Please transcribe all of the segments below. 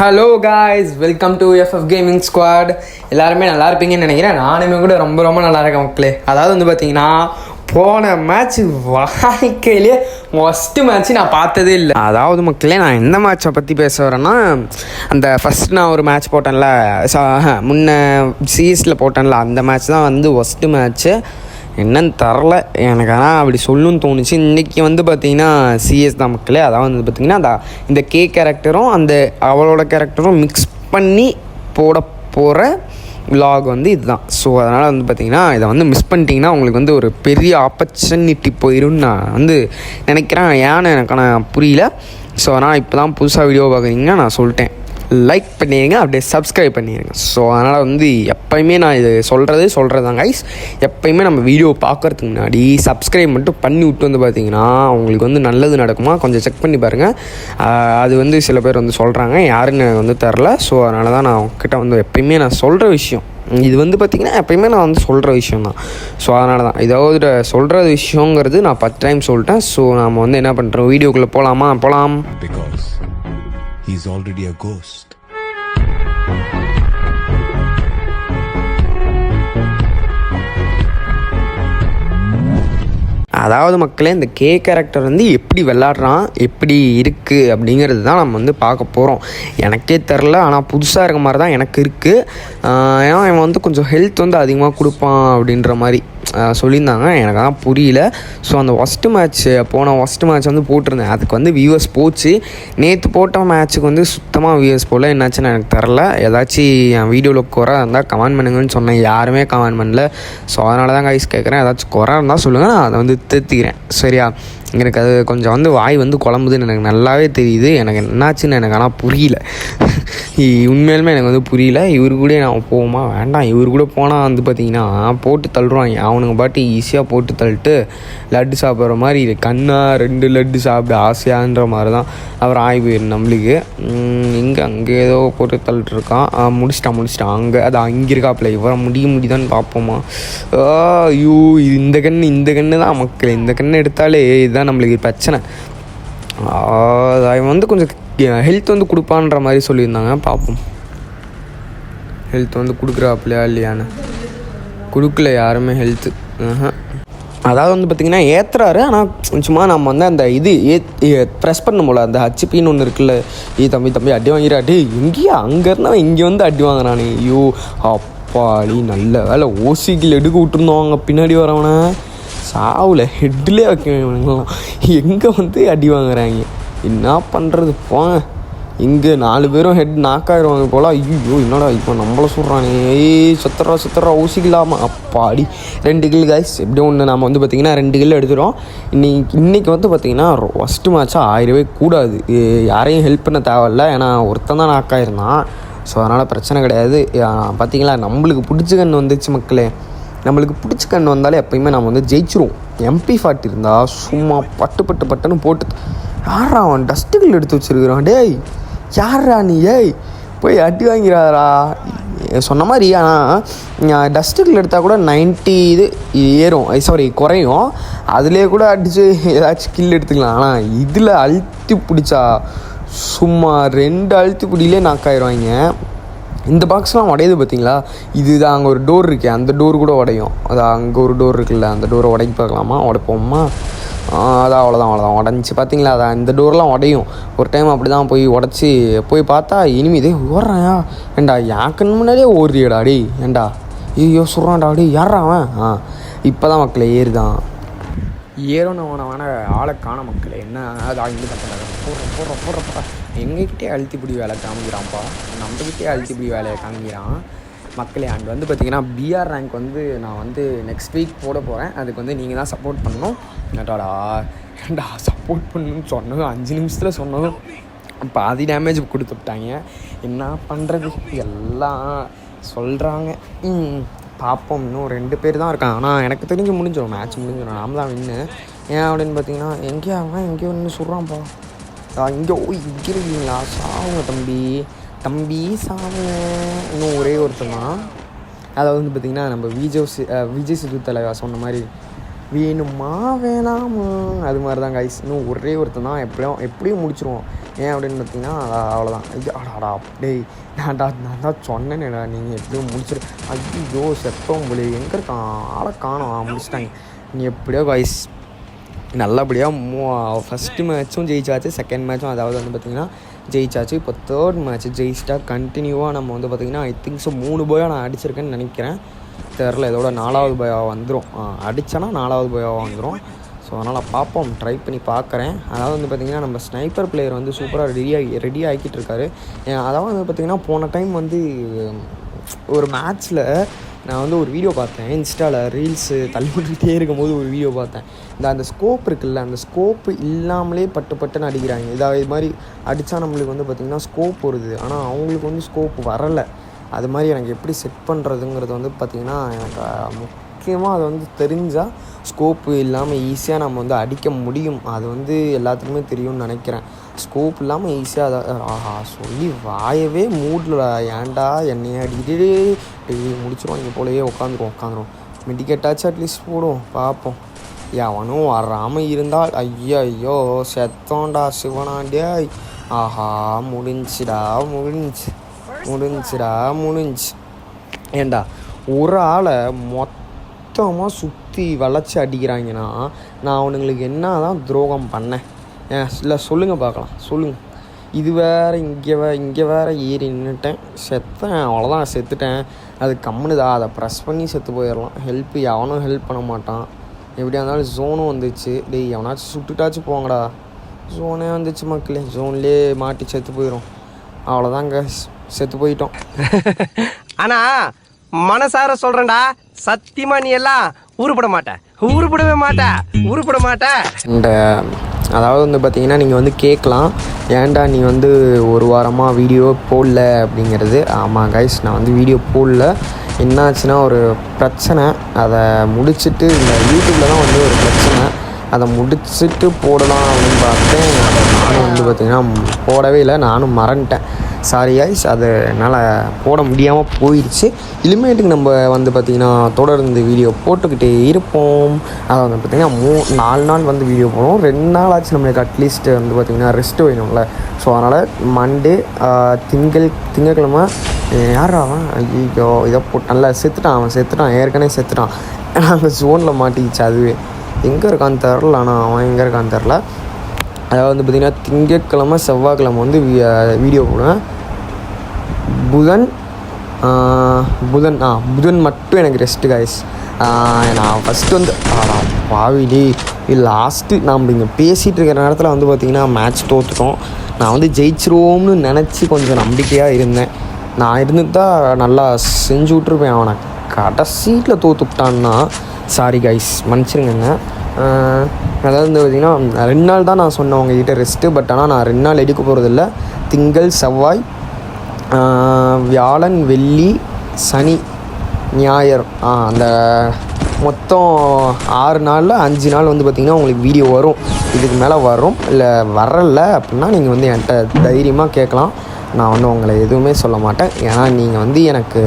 Hello guys, welcome to FF gaming squad. எல்லாருமே நல்லா இருப்பீங்கன்னு நினைக்கிறேன். நானுமே கூட ரொம்ப ரொம்ப நல்லா இருக்கேன் மக்களே. அதாவது வந்து பார்த்தீங்கன்னா, போன மேட்ச்சு வாழ்க்கையிலே ஃபஸ்ட்டு மேட்ச்சு நான் பார்த்ததே இல்லை. அதாவது மக்களே, நான் எந்த மேட்சை பற்றி பேச வரேன்னா, அந்த ஃபஸ்ட் நான் ஒரு மேட்ச் போட்டேன்ல, முன்ன சிஎஸில் போட்டேன்ல, அந்த மேட்ச் தான் வந்து ஃபஸ்ட்டு மேட்ச்சு. என்னன்னு தரல எனக்கு, ஆனால் அப்படி சொல்லணும்னு தோணுச்சு. இன்றைக்கி வந்து பார்த்திங்கன்னா சிஎஸ் தான் மக்களே. அதாவது வந்து பார்த்திங்கன்னா இந்த கே கேரக்டரும் அந்த அவளோட கேரக்டரும் மிக்ஸ் பண்ணி போகிற விலாக் வந்து இதுதான். ஸோ அதனால் வந்து பார்த்திங்கன்னா இதை வந்து மிஸ் பண்ணிட்டீங்கன்னா உங்களுக்கு வந்து ஒரு பெரிய ஆப்பர்ச்சுனிட்டி போயிடும்னு நான் வந்து நினைக்கிறேன். ஏன்னு எனக்கு நான் புரியல. ஸோ அதனால் இப்போ தான் புதுசாக வீடியோ பார்க்குறீங்கன்னா நான் சொல்லிட்டேன், லைக் பண்ணிடுங்க, அப்படியே சப்ஸ்கிரைப் பண்ணிடுங்க. ஸோ அதனால் வந்து எப்போயுமே நான் இது சொல்கிறது தான் கைஸ். எப்போயுமே நம்ம வீடியோ பார்க்குறதுக்கு முன்னாடி சப்ஸ்கிரைப் மட்டும் பண்ணி விட்டு வந்து பார்த்திங்கன்னா உங்களுக்கு வந்து நல்லது நடக்குமா கொஞ்சம் செக் பண்ணி பாருங்கள். அது வந்து சில பேர் வந்து சொல்கிறாங்க, யாருன்னு எனக்கு வந்து தெரில. ஸோ அதனால தான் நான் உங்ககிட்ட வந்து எப்போயுமே நான் சொல்கிற விஷயம் இது வந்து பார்த்திங்கன்னா எப்போயுமே நான் வந்து சொல்கிற விஷயம் தான். ஸோ அதனால தான் இதாவது சொல்கிற விஷயங்கிறது நான் 10 டைம் சொல்லிட்டேன். ஸோ நம்ம வந்து என்ன பண்ணுறோம், வீடியோக்குள்ளே போகலாம். Because he's already a ghost. அதாவது மக்களே, இந்த கே கேரக்டர் வந்து எப்படி விளாட்றான், எப்படி இருக்குது அப்படிங்கிறது தான் நம்ம வந்து பார்க்க போகிறோம். எனக்கே தெரில, ஆனால் புதுசாக இருக்க மாதிரி தான் எனக்கு இருக்குது. ஏன்னா இவன் வந்து கொஞ்சம் ஹெல்த் வந்து அதிகமாக கொடுப்பான் அப்படின்ற மாதிரி சொல்லியிருந்தாங்க. எனக்கு தான் புரியல. ஸோ அந்த ஃபஸ்ட்டு மேட்ச் வந்து போட்டிருந்தேன். அதுக்கு வந்து வியூவர்ஸ் போச்சு. நேற்று போட்ட மேட்ச்சுக்கு வந்து சுத்தமாக வியூவர்ஸ் போல். என்னாச்சுன்னு எனக்கு தெரில. ஏதாச்சும் என் வீடியோவில் குறை இருந்தால் கமெண்ட் பண்ணுங்கன்னு சொன்னேன், யாருமே கமெண்ட் பண்ணல. ஸோ அதனால தான் கைஸ் கேட்குறேன், ஏதாச்சும் குறை இருந்தால் சொல்லுங்கள், நான் அதை வந்து திருத்திக்கிறேன். சரியா? எனக்கு அது கொஞ்சம் வந்து வாய் வந்து குழம்புதுன்னு எனக்கு நல்லாவே தெரியுது. எனக்கு என்னாச்சுன்னு எனக்கு ஆனால் புரியல. உண்மையிலுமே எனக்கு வந்து புரியல. இவரு கூட நான் போவோமா வேண்டாம், இவரு கூட போனால் வந்து பார்த்திங்கன்னா போட்டு தள்ளுறாங்க. அவனுங்க பாட்டு ஈஸியாக போட்டு தள்ளிட்டு லட்டு சாப்பிட்ற மாதிரி, கண்ணா 2 லட்டு சாப்பிட ஆசையான்ற மாதிரி தான் அவர் ஆகி போயிடும் நம்மளுக்கு. அங்கே ஏதோ போட்டு தள்ளிட்டுருக்கான். முடிச்சிட்டான் அங்கே இருக்காப்புல. இவரை முடியுதான்னு பார்ப்போமா. ஐயோ, இந்த கண்ணு தான் மக்கள். இந்த கண்ணு எடுத்தாலே இதுதான் நம்மளுக்கு பிரச்சனை. அவன் வந்து கொஞ்சம் ஹெல்த் வந்து கொடுப்பான்ற மாதிரி சொல்லியிருந்தாங்க. பார்ப்போம் ஹெல்த் வந்து கொடுக்குறாப்புலையா இல்லையான்னு. கொடுக்கல யாருமே ஹெல்த்து. அதாவது வந்து பார்த்திங்கன்னா ஏற்றுறாரு, ஆனால் சும்மா நம்ம வந்து அந்த இது ப்ரெஸ் பண்ணும் போல் அந்த ஹச்பின்னு ஒன்று இருக்குல்ல, தம்பி அடி வாங்கிறாட்டி எங்கேயா அங்கே இருந்தால் இங்கே வந்து அடி வாங்குறானே. ஐயோ அப்பாடி, நல்ல வேலை ஓசிக்கில் எடுக்க விட்டுருந்தோம். பின்னாடி வரவனை சாவில் ஹெட்லேயே வைக்கணும். எங்கே வந்து அடி வாங்குறாங்க, என்ன பண்ணுறது போங்க. இங்கே 4 பேரும் ஹெட் நாக்காயிருவாங்க போல். ஐயோ என்னடா இப்போ நம்மளை சொல்கிறானே, சுத்துறா ஊசிக்கலாமா. அப்பாடி 2 கில் கைஸ். எப்படியும் ஒன்று நம்ம வந்து பார்த்திங்கன்னா 2 கில் எடுத்துகிறோம். இன்றைக்கி வந்து பார்த்திங்கன்னா ஃபஸ்ட்டு மேட்சாக ஆயிரவே கூடாது. யாரையும் ஹெல்ப் பண்ண தேவையில்ல, ஏன்னா ஒருத்தன் தான் நாக்காயிருந்தான். ஸோ அதனால் பிரச்சனை கிடையாது. பார்த்திங்களா, நம்மளுக்கு பிடிச்ச கண் வந்துச்சு மக்களே. நம்மளுக்கு பிடிச்ச கண் வந்தாலே எப்போயுமே நம்ம வந்து ஜெயிச்சிருவோம். MP40 இருந்தால் சும்மா பட்டுன்னு போட்டு. யாரா அவன் டஸ்ட்டுகள் எடுத்து வச்சுருக்கிறான், டேய் யாரா நீ, போய் அடி வாங்கிறாரா சொன்ன மாதிரி. ஆனால் டஸ்ட்டுகள் எடுத்தால் கூட 90 இது ஏறும், குறையும். அதிலே கூட அடித்து ஏதாச்சும் கில் எடுத்துக்கலாம். ஆனால் இதில் அழுத்தி பிடிச்சா சும்மா 2 அழுத்தி பிடியிலே நாக்காயிருவாங்க. இந்த பாக்ஸ்லாம் உடையுது பார்த்தீங்களா. இதுதான் அங்கே ஒரு டோர் இருக்கு, அந்த டோர் கூட உடையும். அதான் அங்கே ஒரு டோர் இருக்குல்ல, அந்த டோரை உடைக்கி பார்க்கலாமா, உடைப்போம்மா. அவ்வளோதான் உடஞ்சி பார்த்தீங்களா. அதான் இந்த டோர்லாம் உடையும். ஒரு டைம் அப்படி தான் உடச்சி பார்த்தா இனிமே இதே ஓடுறாயா. ஏண்டா என் கண் முன்னாடியே ஓடுறியடா டே. ஏண்டா ஐயோ சொல்கிறான்டா டே, யாரா அவன். இப்போ தான் மக்களை ஏறுதான். ஏறோன்னு அவனை ஆளை காண மக்களே. என்ன அது இங்கே கட்டுறாங்க, போடுற எங்ககிட்டே அழுத்திப்பிடி வேலை காமிக்கிறான்ப்பா. நம்மகிட்டே அழுத்திப்பிடி வேலையை காமிக்கிறான் மக்களே. அங்கே வந்து பார்த்திங்கன்னா BR ரேங்க் வந்து நான் வந்து நெக்ஸ்ட் வீக் போட போகிறேன். அதுக்கு வந்து நீங்கள் தான் சப்போர்ட் பண்ணணும். ஏண்டா சப்போர்ட் பண்ணணும்னு சொன்னதும் 5 நிமிஷத்தில் சொன்னதும் பாதி டேமேஜ் கொடுத்துட்டாங்க. என்ன பண்ணுறது, எல்லாம் சொல்கிறாங்க. பார்ப்போம், இன்னும் 2 பேர் தான் இருக்காங்க. ஆனால் எனக்கு தெரிஞ்சு முடிஞ்சிடும், மேட்ச் முடிஞ்சிடும், நாம் தான் வின்னு. ஏன் அப்படின்னு பார்த்தீங்கன்னா எங்கேயோ ஒன்று சொல்கிறான்ப்பா. இங்கே இங்கே இருக்கீங்களா, சாவுங்க தம்பி சாவுங்க. இன்னும் ஒரே ஒருத்தர் தான். அதாவது வந்து பார்த்திங்கன்னா நம்ம விஜய் சேது தலைவா சொன்ன மாதிரி வேணுமா வேணாமா அது மாதிரி தான் கைஸ். இன்னும் ஒரே ஒருத்தன் தான் எப்படியும் முடிச்சிருவோம். ஏன் அப்படின்னு பார்த்தீங்கன்னா அவ்வளோதான். இது அடாடா டேய் நான் தான் சொன்னேன்டா நீங்கள் எப்படியோ முடிச்சிரு. ஐயோ செத்தோம் போலே எங்கே இருக்கான் ஆளை காணோம் முடிச்சிட்டாங்க. நீ எப்படியோ காய்ஸ் நல்லபடியாக ஃபஸ்ட்டு மேட்ச்சும் ஜெயிச்சாச்சு, செகண்ட் மேட்ச்சும் அதாவது வந்து பார்த்திங்கன்னா ஜெயிச்சாச்சு. இப்போ தேர்ட் மேட்ச் ஜெயிச்சிட்டா கண்டினியூவாக நம்ம வந்து பார்த்திங்கன்னா ஐ திங்க் ஸோ 3 பாயாக நான் அடிச்சிருக்கேன்னு நினைக்கிறேன். தெரில இதோட 4வது பாயாக வந்துடும். அடித்தேன்னா 4வது பாயாக வந்துடும். ஸோ அதனால் பார்ப்போம், ட்ரை பண்ணி பார்க்குறேன். அதாவது வந்து பார்த்திங்கன்னா நம்ம ஸ்னைப்பர் பிளேயர் வந்து சூப்பராக ரெடி ஆகிக்கிட்டு இருக்காரு. அதாவது வந்து பார்த்திங்கன்னா போன டைம் வந்து ஒரு மேட்ச்சில் நான் வந்து ஒரு வீடியோ பார்த்தேன், இன்ஸ்டாவில் ரீல்ஸு தள்ளிவிட்டுக்கிட்டே இருக்கும்போது ஒரு வீடியோ பார்த்தேன். அந்த ஸ்கோப் இருக்குல்ல, அந்த ஸ்கோப்பு இல்லாமலே பட்டுன்னு அடிக்கிறாங்க. இது மாதிரி அடித்தா நம்மளுக்கு வந்து பார்த்திங்கன்னா ஸ்கோப் வருது, ஆனால் அவங்களுக்கு வந்து ஸ்கோப் வரலை. அது மாதிரி எனக்கு எப்படி செட் பண்ணுறதுங்கிறது வந்து பார்த்திங்கன்னா எனக்கு முக்கியமாக அது வந்து தெரிஞ்சால் ஸ்கோப்பு இல்லாமல் ஈஸியாக நம்ம வந்து அடிக்க முடியும். அது வந்து எல்லாத்துக்குமே தெரியும்னு நினைக்கிறேன். ஸ்கோப் இல்லாமல் ஈஸியாக அதை சொல்லி வாயவே மூடில் ஏன்டா என்னையே அடிக்கிட்டு முடிச்சிருவாங்க போலயே. உட்காந்துரும் மெடிக்கெட்டாச்சும் அட்லீஸ்ட் போடுவோம் பார்ப்போம். அவனும் வராமல் இருந்தால் ஐயோ செத்தோண்டா சிவனாண்டியா. முடிஞ்சுடா ஏண்டா ஒரு ஆளை மொத்தமாக சுற்றி வளைச்சி அடிக்கிறாங்கன்னா நான் அவனுங்களுக்கு என்ன தான் துரோகம் பண்ணேன்? இல்லை சொல்லுங்கள் பார்க்கலாம், சொல்லுங்கள். இது வேறு இங்கே வேறு ஏறி நின்றுட்டேன், செத்தேன், அவ்வளோதான் செத்துட்டேன். அது கம்முனுதா, அதை ப்ரெஸ் பண்ணி செத்து போயிடலாம். எவனும் ஹெல்ப் பண்ண மாட்டான். எப்படியா இருந்தாலும் ஜோனும் வந்துச்சு. டேய் எவனாச்சும் சுட்டுட்டாச்சும் போங்கடா. ஜோனே வந்துச்சு மக்களே, ஜோன்லேயே மாட்டி செத்து போயிடும். அவ்வளோதாங்க, செத்து போயிட்டோம். ஆனால் மனசார சொல்கிறேன்டா, சத்தியமா நீ எல்லாம் உருப்பட மாட்ட. இந்த அதாவது வந்து பார்த்திங்கன்னா நீங்கள் வந்து கேட்கலாம், ஏன்டா நீ வந்து ஒரு வாரமாக வீடியோ போடல அப்படிங்கிறது. ஆமாம் கைஸ், நான் வந்து வீடியோ போடல. என்னாச்சுன்னா ஒரு பிரச்சனை, அதை முடிச்சுட்டு இந்த யூடியூப்பில் தான் வந்து ஒரு பிரச்சனை, அதை முடிச்சுட்டு போடலாம் அப்படின்னு பார்த்தேன். அதை நானும் வந்து பார்த்திங்கன்னா போடவே இல்லை, நானும் மறந்துட்டேன். சாரி கைஸ், அது என்னால் போட முடியாமல் போயிடுச்சு. இனிமேட்டுக்கு நம்ம வந்து பார்த்திங்கன்னா தொடர்ந்து வீடியோ போட்டுக்கிட்டே இருப்போம். அதை வந்து பார்த்திங்கன்னா 4 நாள் வந்து வீடியோ போடுவோம். 2 நாள் ஆச்சு நம்மளுக்கு அட்லீஸ்ட் வந்து பார்த்திங்கன்னா ரெஸ்ட்டு வேணும்ல. ஸோ அதனால் மண்டே திங்கக்கிழமை யார் அவன் ஐயோ இதை போட்டு நல்லா செத்துட்டான் ஏற்கனவே செத்துட்டான். நாங்கள் ஜோனில் மாட்டிக்கிச்சு. அதுவே எங்கே இருக்கான்னு தெரில, ஆனால் அவன் எங்கே இருக்கான்னு தெரில. அதாவது வந்து பார்த்திங்கன்னா திங்கட்கிழமை செவ்வாய்க்கிழமை வந்து வீடியோ போடுவேன். புதன் மட்டும் எனக்கு ரெஸ்ட்டு கைஸ். நான் ஃபஸ்ட்டு வந்து பாவிலி லாஸ்ட்டு நம்ம இங்கே பேசிகிட்டு இருக்கிற நேரத்தில் வந்து பார்த்திங்கன்னா மேட்ச் தோற்றுட்டோம். நான் வந்து ஜெயிச்சிருவோம்னு நினச்சி கொஞ்சம் நம்பிக்கையாக இருந்தேன். நான் இருந்துட்டு தான் நல்லா செஞ்சு விட்ருப்பேன். அவனை கடைசியில் தோற்றுட்டான்னா சாரி கைஸ், மன்னிச்சிருங்க. அதாவது வந்து பார்த்திங்கன்னா 2 நாள் தான் நான் சொன்னேன் உங்ககிட்ட ரெஸ்ட்டு. பட் ஆனால் நான் 2 நாள் எடுக்க போகிறதில்ல. திங்கள் செவ்வாய் வியாழன் வெள்ளி சனி ஞாயிறு அந்த மொத்தம் 6 நாளில் 5 நாள் வந்து பார்த்திங்கன்னா உங்களுக்கு வீடியோ வரும். இதுக்கு மேலே வரும். இல்லை வரல அப்படின்னா நீங்கள் வந்து என்கிட்ட தைரியமாக கேட்கலாம். நான் வந்து உங்களை எதுவுமே சொல்ல மாட்டேன். ஏன்னா நீங்கள் வந்து எனக்கு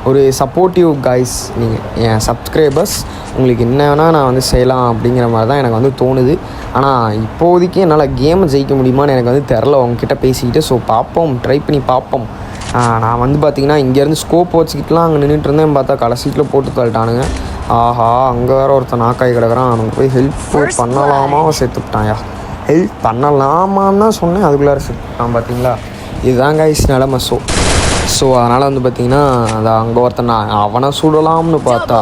ஒரு சப்போர்ட்டிவ் கைஸ், நீங்கள் என் சப்ஸ்கிரைபர்ஸ். உங்களுக்கு என்ன வேணால் நான் வந்து செய்யலாம் அப்படிங்கிற மாதிரி தான் எனக்கு வந்து தோணுது. ஆனால் இப்போதைக்கு என்னால் கேமை ஜெயிக்க முடியுமான்னு எனக்கு வந்து தெரில உங்ககிட்ட பேசிக்கிட்டு. ஸோ பார்ப்போம், ட்ரை பண்ணி பார்ப்போம். நான் வந்து பார்த்திங்கன்னா இங்கேருந்து ஸ்கோப் வச்சுக்கிட்டுலாம் அங்கே நின்றுட்டு இருந்தேன். பார்த்தா கடைசியில் போட்டு தள்ளிட்டானுங்க. அங்கே வேறு ஒருத்தன் நாக்காய் கிடக்குறான். அவனுக்கு போய் ஹெல்ப் பண்ணலாமா செத்துட்டான்யா. ஹெல்ப் பண்ணலாமான்னு தான் சொன்னேன், அதுக்குள்ளார செத்துட்டான். பார்த்தீங்களா, இதுதான் கைஸ் நிலமை. ஸோ அதனால் வந்து பார்த்திங்கன்னா அதை அங்கே ஒருத்தன் அவனை சுடலாம்னு பார்த்தா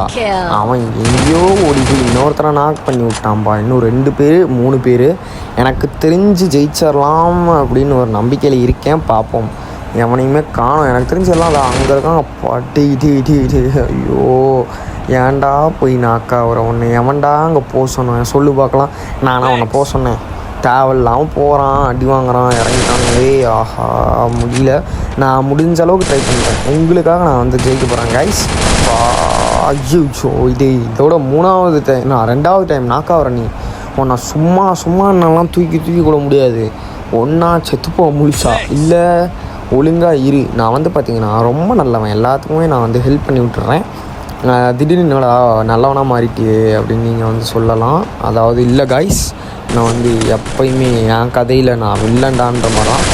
அவன் எங்கேயோ ஓடி போய் இன்னொருத்தனை நாக் பண்ணி விட்டான்ப்பா. இன்னும் 2 பேர் 3 பேர் எனக்கு தெரிஞ்சு ஜெயிச்சிடலாம் அப்படின்னு ஒரு நம்பிக்கையில் இருக்கேன். பார்ப்போம். எவனையுமே காணும். எனக்கு தெரிஞ்செல்லாம் அதை அங்கே இருக்கான். பட்டி ஐயோ ஏன்டா போய் நாக்கா ஒன்று எவன்டா அங்கே போக சொன்னேன் சொல்லு பார்க்கலாம். நானும் அவனை போக சொன்னேன், தேவையில்லாமல் போகிறான், அடி வாங்குறான், இறங்கிட்டாங்களே. முடியல. நான் முடிஞ்ச அளவுக்கு ட்ரை பண்ணிட்டேன். உங்களுக்காக நான் வந்து ஜெயிக்க போகிறேன் கைஸ். ஐயோ இதோட 3வது டைம், நான் 2வது டைம் நாக்காகிறேன். நீ உன்னை சும்மா என்னெல்லாம் தூக்கி கூட முடியாது. ஒன்றா செத்துப்போ முழுசா, இல்லை ஒழுங்காக இரு. நான் வந்து பார்த்திங்கன்னா ரொம்ப நல்லவன், எல்லாத்துக்குமே நான் வந்து ஹெல்ப் பண்ணி விட்டுறேன். திடீர்னு நல்லவனாக மாறிட்டியே அப்படின்னு நீங்கள் வந்து சொல்லலாம். அதாவது இல்லை கைஸ், நான் வந்து எப்பயுமே என் கதையில் நான் வில்லண்டான்ற மாதிரி தான்.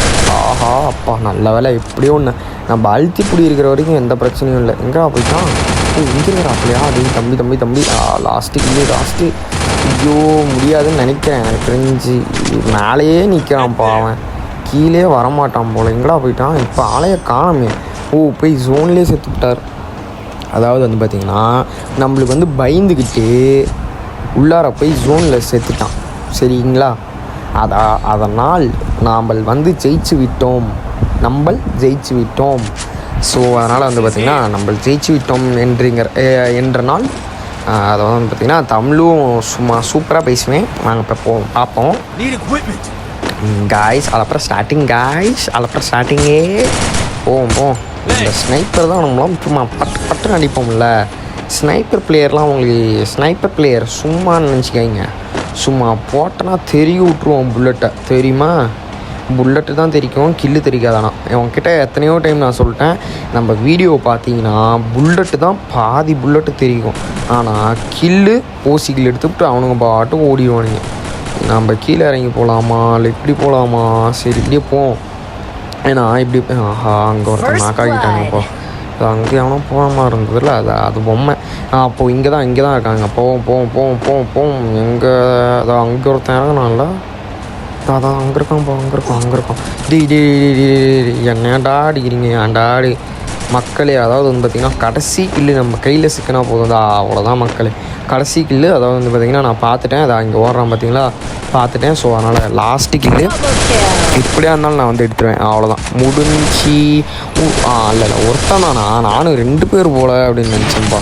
ஆஹா அப்பா நல்ல வேலை எப்படியோ ஒன்று நம்ம அழுத்தி பிடி இருக்கிற வரைக்கும் எந்த பிரச்சனையும் இல்லை. எங்கே போயிட்டான்? இங்கே இருக்கிறாப்லையா? அது தம்பி லாஸ்ட்டு ஐயோ முடியாதுன்னு நினைக்கிறேன். எனக்கு தெரிஞ்சு மேலேயே நிற்கிறான்ப்பா அவன், கீழே வரமாட்டான் போல். எங்கடா போயிட்டான்? இப்போ ஆளைய காணமே. போய் ஜோன்லேயே செத்து விட்டார். அதாவது வந்து பார்த்திங்கன்னா நம்மளுக்கு வந்து பயந்துக்கிட்டு உள்ளார போய் ஜோனில் செத்துட்டான் சரிங்களா. அதனால் நாம் வந்து ஜெயிச்சு விட்டோம். ஸோ அதனால் வந்து பார்த்திங்கன்னா நம்ம ஜெயிச்சு விட்டோம் என்ற நாள். அதை வந்து பார்த்திங்கன்னா தமிழும் சும்மா சூப்பராக பேசுவேன். நாங்கள் இப்போ பார்ப்போம் காய்ஸ். அப்புறம் ஸ்டார்டிங்கே போவோம். இந்த ஸ்னைப்பர் தான் நம்மளாம் சும்மா பட்டு அடிப்போம்ல. ஸ்னைப்பர் பிளேயர் சும்மா நினச்சிக்காங்க. சும்மா போட்டனா தெரிய விட்ருவோம் புல்லட்டை, தெரியுமா? புல்லட்டு தான் தெரிக்கும், கில்லு தெரிக்காதானா. அவன்கிட்ட எத்தனையோ டைம் நான் சொல்லிட்டேன், நம்ம வீடியோ பார்த்தீங்கன்னா புல்லட்டு தான் பாதி புல்லட்டு தெரியும். ஆனால் கில்லு ஓசிக்கில் எடுத்துவிட்டு அவனுங்க பாட்டு ஓடிடுவானுங்க. நம்ம கீழே இறங்கி போகலாமா இல்லை இப்படி போகலாமா? சரி இப்படியே போவோம். ஏன்னா இப்படி ஆஹா அங்கே ஒருத்தன் நாக்காக்கிட்டாங்கப்போ. அது அங்கே எவனோ போகிற மாதிரி இருந்ததில்ல, அது பொம்மை. அப்போது இங்கே தான் இருக்காங்க. போவோம். எங்கே அதான் அங்கே ஒருத்தன் இறங்கினான்ல, அதான் அங்கே இருக்கான். என்னடா அடிக்கிறீங்க ஏன்டாடி மக்களே? அதாவது வந்து பார்த்திங்கன்னா கடைசி கில்லு நம்ம கையில் சிக்கினா போதும், அவ்வளோதான் மக்களே. கடைசி கில்லு அதாவது வந்து பார்த்திங்கன்னா நான் பார்த்துட்டேன். அதை அங்கே ஓடுறான் பார்த்தீங்களா, பார்த்துட்டேன். ஸோ அதனால் லாஸ்ட்டு கில்லு இப்படியா இருந்தாலும் நான் வந்து எடுத்துருவேன், அவ்வளோதான் முடிஞ்சு. இல்லை ஒருத்தான் தானா? நானும் 2 பேர் போல் அப்படின்னு நினச்சேன்ப்பா.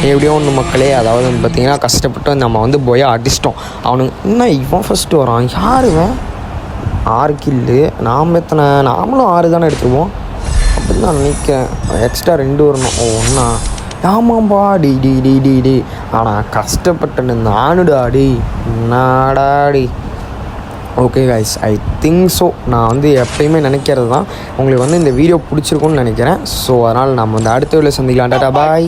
எப்படியோ ஒன்று மக்களே. அதாவது வந்து பார்த்திங்கன்னா கஷ்டப்பட்டு நம்ம வந்து போய் அடிச்சிட்டோம். அவனுங்க இன்னும் இவன் ஃபஸ்ட்டு வரான். யாருவன்? 6 கில்லு. நாமளும் 6 தானே எடுத்துருவோம் அப்படின்னு நான் நினைக்கிறேன். எக்ஸ்ட்ரா 2 வரணும். ஒன்றா? ஆமாம்பா. டி ஆனால் கஷ்டப்பட்டேன்னு நானுடாடி நாடாடி. Okay guys, I think so. நான் வந்து எப்பயுமே நினைக்கிறது தான். உங்களுக்கு வந்து இந்த வீடியோ பிடிச்சிருக்குன்னு நினைக்கிறேன். ஸோ அதனால் நம்ம வந்து அடுத்த வீடியோவில் சந்திக்கலாம். டாடா பாய்.